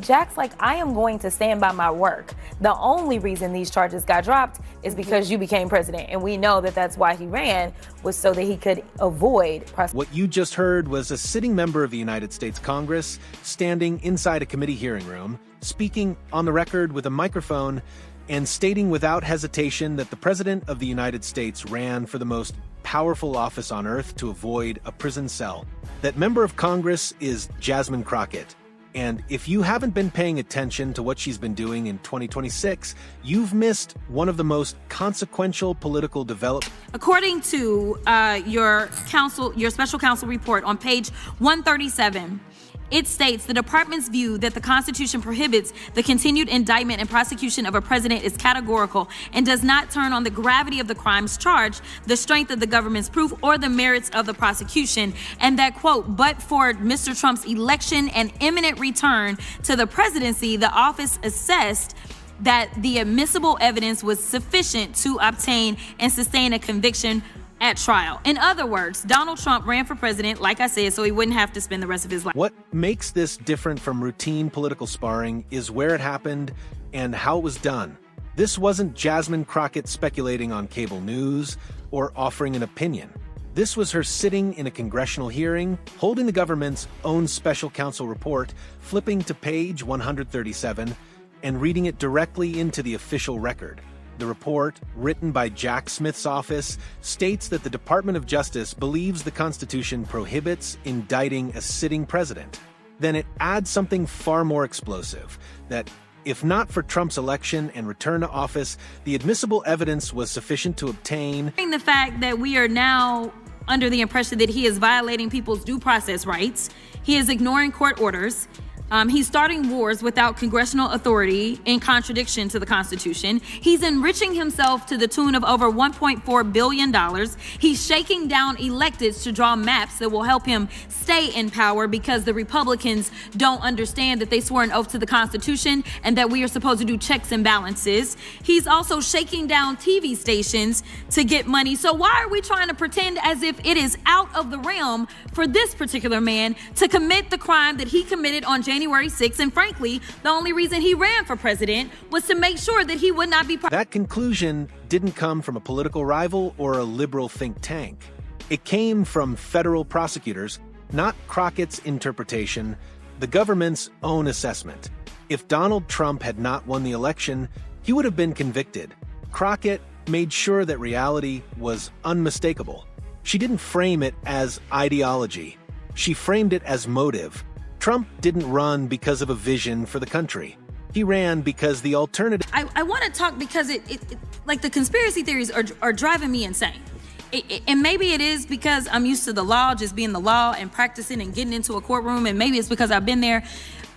Jack's like, I am going to stand by my work. The only reason these charges got dropped is because you became president. And we know that that's why he ran, was so that he could avoid prosecution. What you just heard was a sitting member of the United States Congress standing inside a committee hearing room, speaking on the record with a microphone and stating without hesitation that the President of the United States ran for the most powerful office on earth to avoid a prison cell. That member of Congress is Jasmine Crockett. And if you haven't been paying attention to what she's been doing in 2026, you've missed one of the most consequential political developments. According to your special counsel report on page 137, it states the department's view that the Constitution prohibits the continued indictment and prosecution of a president is categorical and does not turn on the gravity of the crimes charged, the strength of the government's proof, or the merits of the prosecution. And that, quote, but for Mr. Trump's election and imminent return to the presidency, the office assessed that the admissible evidence was sufficient to obtain and sustain a conviction at trial. In other words, Donald Trump ran for president, like I said, so he wouldn't have to spend the rest of his life. What makes this different from routine political sparring is where it happened and how it was done. This wasn't Jasmine Crockett speculating on cable news or offering an opinion. This was her sitting in a congressional hearing, holding the government's own special counsel report, flipping to page 137, and reading it directly into the official record. The report, written by Jack Smith's office, states that the Department of Justice believes the Constitution prohibits indicting a sitting president. Then it adds something far more explosive, that if not for Trump's election and return to office, the admissible evidence was sufficient to obtain. The fact that we are now under the impression that he is violating people's due process rights, he is ignoring court orders, he's starting wars without congressional authority in contradiction to the Constitution. He's enriching himself to the tune of over $1.4 billion. He's shaking down electeds to draw maps that will help him stay in power because the Republicans don't understand that they swore an oath to the Constitution and that we are supposed to do checks and balances. He's also shaking down TV stations to get money. So why are we trying to pretend as if it is out of the realm for this particular man to commit the crime that he committed on January 6th, and frankly, the only reason he ran for president was to make sure that he would not be part. That conclusion didn't come from a political rival or a liberal think tank. It came from federal prosecutors, not Crockett's interpretation, the government's own assessment. If Donald Trump had not won the election, he would have been convicted. Crockett made sure that reality was unmistakable. She didn't frame it as ideology. She framed it as motive. Trump didn't run because of a vision for the country. He ran because the alternative... I want to talk because like the conspiracy theories are driving me insane. And maybe it is because I'm used to the law just being the law and practicing and getting into a courtroom, and maybe it's because I've been there.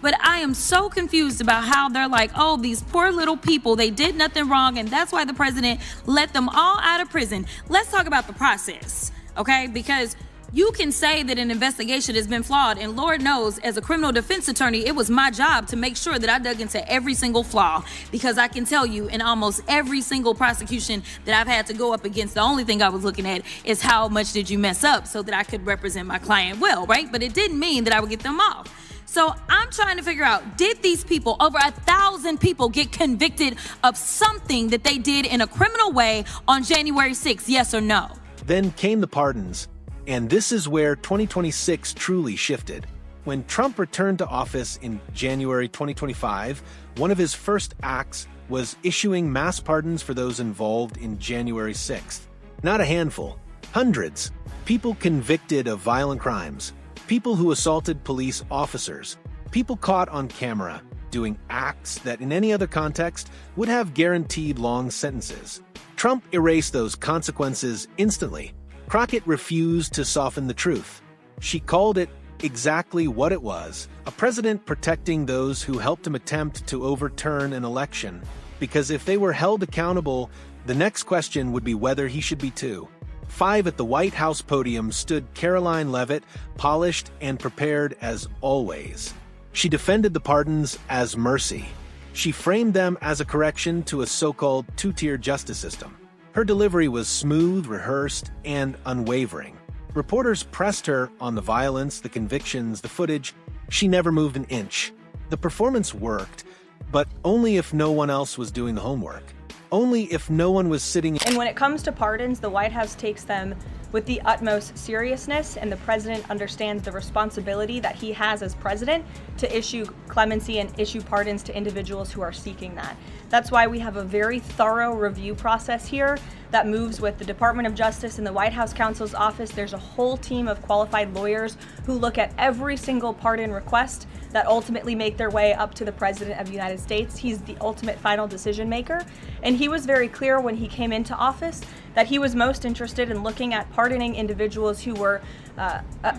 But I am so confused about how they're like, oh, these poor little people, they did nothing wrong, and that's why the president let them all out of prison. Let's talk about the process, okay? Because you can say that an investigation has been flawed, and Lord knows, as a criminal defense attorney, it was my job to make sure that I dug into every single flaw, because I can tell you in almost every single prosecution that I've had to go up against, the only thing I was looking at is how much did you mess up so that I could represent my client well, right? But it didn't mean that I would get them off. So I'm trying to figure out, did these people, over 1,000 people, get convicted of something that they did in a criminal way on January 6th, yes or no? Then came the pardons. And this is where 2026 truly shifted. When Trump returned to office in January 2025, one of his first acts was issuing mass pardons for those involved in January 6th. Not a handful, hundreds. People convicted of violent crimes, people who assaulted police officers, people caught on camera doing acts that in any other context would have guaranteed long sentences. Trump erased those consequences instantly. Crockett refused to soften the truth. She called it exactly what it was, a president protecting those who helped him attempt to overturn an election, because if they were held accountable, the next question would be whether he should be too. 5 at the White House podium stood Karoline Leavitt, polished and prepared as always. She defended the pardons as mercy. She framed them as a correction to a so-called two-tier justice system. Her delivery was smooth, rehearsed, and unwavering. Reporters pressed her on the violence, the convictions, the footage. She never moved an inch. The performance worked, but only if no one else was doing the homework. Only if no one was sitting. And when it comes to pardons, the White House takes them with the utmost seriousness, and the president understands the responsibility that he has as president to issue clemency and issue pardons to individuals who are seeking that. That's why we have a very thorough review process here that moves with the Department of Justice and the White House counsel's office. There's a whole team of qualified lawyers who look at every single pardon request that ultimately make their way up to the President of the United States. He's the ultimate final decision maker. And he was very clear when he came into office that he was most interested in looking at pardoning individuals who were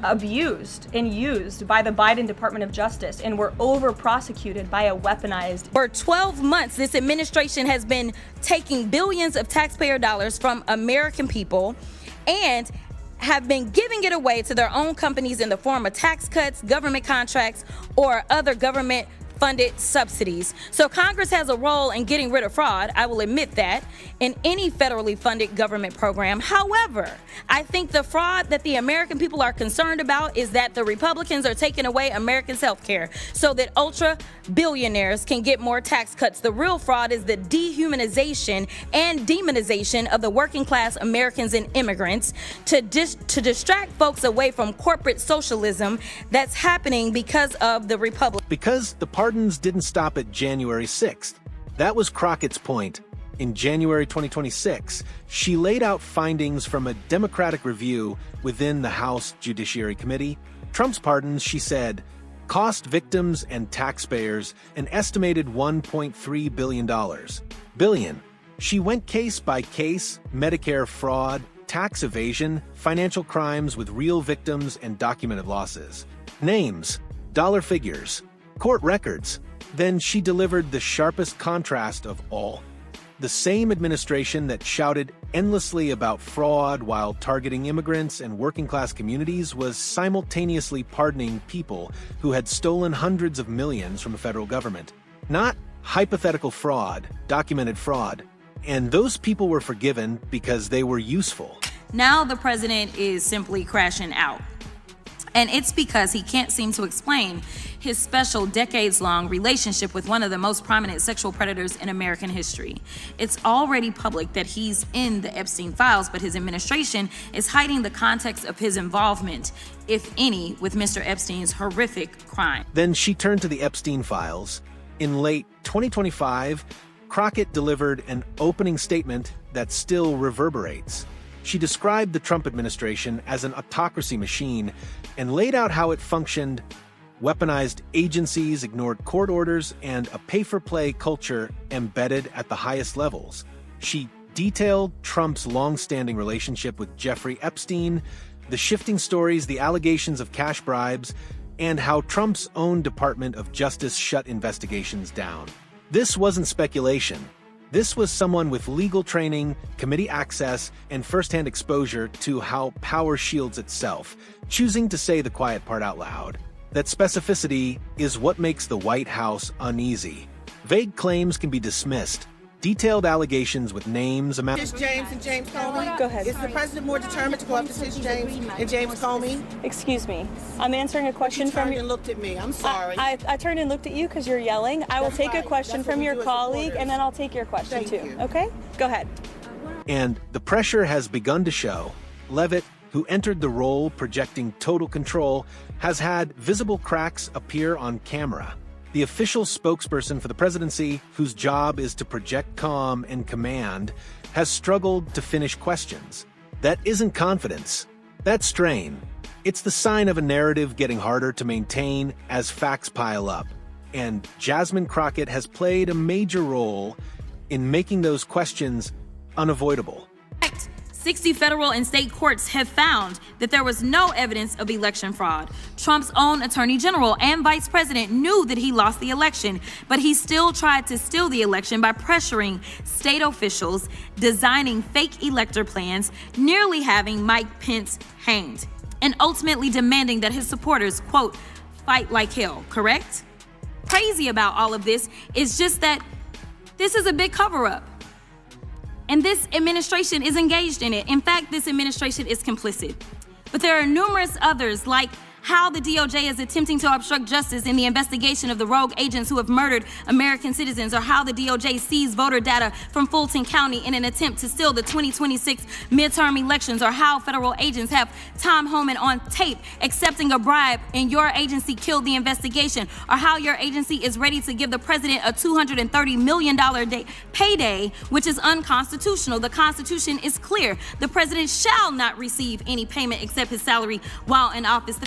abused and used by the Biden Department of Justice and were over-prosecuted by a weaponized. For 12 months, this administration has been taking billions of taxpayer dollars from American people and have been giving it away to their own companies in the form of tax cuts, government contracts, or other government funded subsidies. So Congress has a role in getting rid of fraud, I will admit that, in any federally funded government program. However, I think the fraud that the American people are concerned about is that the Republicans are taking away Americans' health care so that ultra billionaires can get more tax cuts. The real fraud is the dehumanization and demonization of the working class Americans and immigrants to distract folks away from corporate socialism that's happening because of the Republic. Because the pardons didn't stop at January 6th. That was Crockett's point. In January 2026, she laid out findings from a Democratic review within the House Judiciary Committee. Trump's pardons, she said, cost victims and taxpayers an estimated $1.3 billion. She went case by case: Medicare fraud, tax evasion, financial crimes with real victims and documented losses. Names, dollar figures, court records. Then she delivered the sharpest contrast of all. The same administration that shouted endlessly about fraud while targeting immigrants and working-class communities was simultaneously pardoning people who had stolen hundreds of millions from the federal government. Not hypothetical fraud, documented fraud. And those people were forgiven because they were useful. Now the president is simply crashing out. And it's because he can't seem to explain his special decades-long relationship with one of the most prominent sexual predators in American history. It's already public that he's in the Epstein files, but his administration is hiding the context of his involvement, if any, with Mr. Epstein's horrific crime. Then she turned to the Epstein files. In late 2025, Crockett delivered an opening statement that still reverberates. She described the Trump administration as an autocracy machine and laid out how it functioned: weaponized agencies, ignored court orders, and a pay-for-play culture embedded at the highest levels. She detailed Trump's long-standing relationship with Jeffrey Epstein, the shifting stories, the allegations of cash bribes, and how Trump's own Department of Justice shut investigations down. This wasn't speculation. This was someone with legal training, committee access, and firsthand exposure to how power shields itself, choosing to say the quiet part out loud. That specificity is what makes the White House uneasy. Vague claims can be dismissed. Detailed allegations with names, Tish James and James Comey. Go ahead. Is the president more determined to go after Tish James and James Comey? Excuse me. I'm answering a question You from turned your... and looked at me. I'm sorry. I turned and looked at you because you're yelling. I will That's take a fine. question That's what from we your do as colleague, reporters. and then I'll take your question Thank too. you. Okay? Go ahead. and the pressure has begun to show. Leavitt, who entered the role projecting total control, has had visible cracks appear on camera. The official spokesperson for the presidency, whose job is to project calm and command, has struggled to finish questions. That isn't confidence. That's strain. It's the sign of a narrative getting harder to maintain as facts pile up. And Jasmine Crockett has played a major role in making those questions unavoidable. 60 federal and state courts have found that there was no evidence of election fraud. Trump's own attorney general and vice president knew that he lost the election, but he still tried to steal the election by pressuring state officials, designing fake elector plans, nearly having Mike Pence hanged, and ultimately demanding that his supporters, quote, fight like hell, correct? Crazy about all of this is just that this is a big cover-up. And this administration is engaged in it. In fact, this administration is complicit. But there are numerous others like how the DOJ is attempting to obstruct justice in the investigation of the rogue agents who have murdered American citizens, or how the DOJ seized voter data from Fulton County in an attempt to steal the 2026 midterm elections, or how federal agents have Tom Homan on tape accepting a bribe and your agency killed the investigation, or how your agency is ready to give the president a $230 million payday, which is unconstitutional. The Constitution is clear. The president shall not receive any payment except his salary while in office.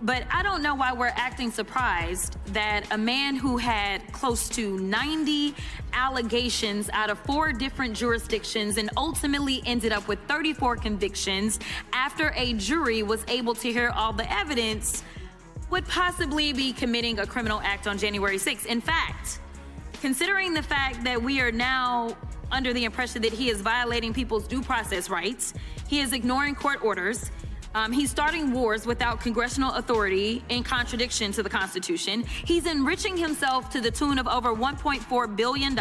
But I don't know why we're acting surprised that a man who had close to 90 allegations out of 4 different jurisdictions and ultimately ended up with 34 convictions after a jury was able to hear all the evidence would possibly be committing a criminal act on January 6th. In fact, considering the fact that we are now under the impression that he is violating people's due process rights, he is ignoring court orders, he's starting wars without congressional authority in contradiction to the Constitution. He's enriching himself to the tune of over $1.4 billion.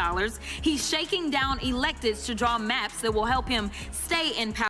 He's shaking down electeds to draw maps that will help him stay in power.